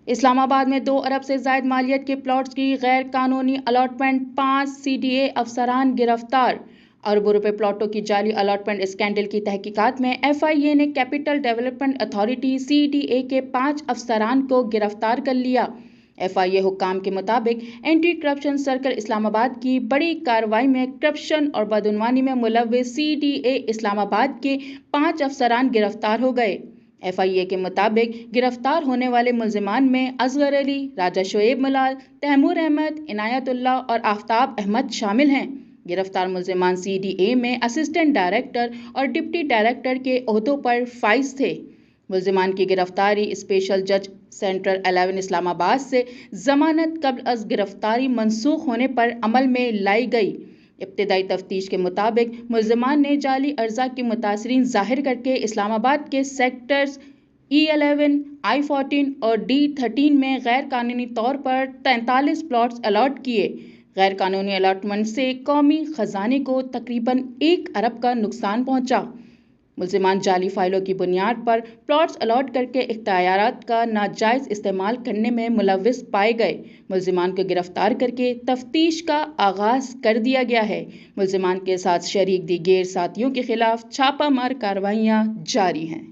اسلام آباد میں 2 ارب سے زائد مالیت کے پلاٹس کی غیر قانونی الاٹمنٹ، 5 CDA افسران گرفتار۔ اربوں روپے پلاٹوں کی جعلی الاٹمنٹ اسکینڈل کی تحقیقات میں FIA نے کیپٹل ڈیولپمنٹ اتھارٹی CDA کے 5 افسران کو گرفتار کر لیا۔ FIA حکام کے مطابق اینٹی کرپشن سرکل اسلام آباد کی بڑی کارروائی میں کرپشن اور بدعنوانی میں ملوث CDA اسلام آباد کے 5 افسران گرفتار ہو گئے۔ FIA کے مطابق گرفتار ہونے والے ملزمان میں اصغر علی، راجہ شعیب ملال، تیمور احمد، عنایت اللہ اور آفتاب احمد شامل ہیں۔ گرفتار ملزمان CDA میں اسسٹنٹ ڈائریکٹر اور ڈپٹی ڈائریکٹر کے عہدوں پر فائز تھے۔ ملزمان کی گرفتاری اسپیشل جج سینٹرل 11 اسلام آباد سے ضمانت قبل از گرفتاری منسوخ ہونے پر عمل میں لائی گئی۔ ابتدائی تفتیش کے مطابق ملزمان نے جعلی ارزاں کی متاثرین ظاہر کر کے اسلام آباد کے سیکٹرز E11، I14 اور D13 میں غیر قانونی طور پر 43 پلاٹس الاٹ کیے۔ غیر قانونی الاٹمنٹ سے قومی خزانے کو تقریباً 1 ارب کا نقصان پہنچا۔ ملزمان جعلی فائلوں کی بنیاد پر پلاٹس الاٹ کر کے اختیارات کا ناجائز استعمال کرنے میں ملوث پائے گئے۔ ملزمان کو گرفتار کر کے تفتیش کا آغاز کر دیا گیا ہے۔ ملزمان کے ساتھ شریک دیگر ساتھیوں کے خلاف چھاپہ مار کارروائیاں جاری ہیں۔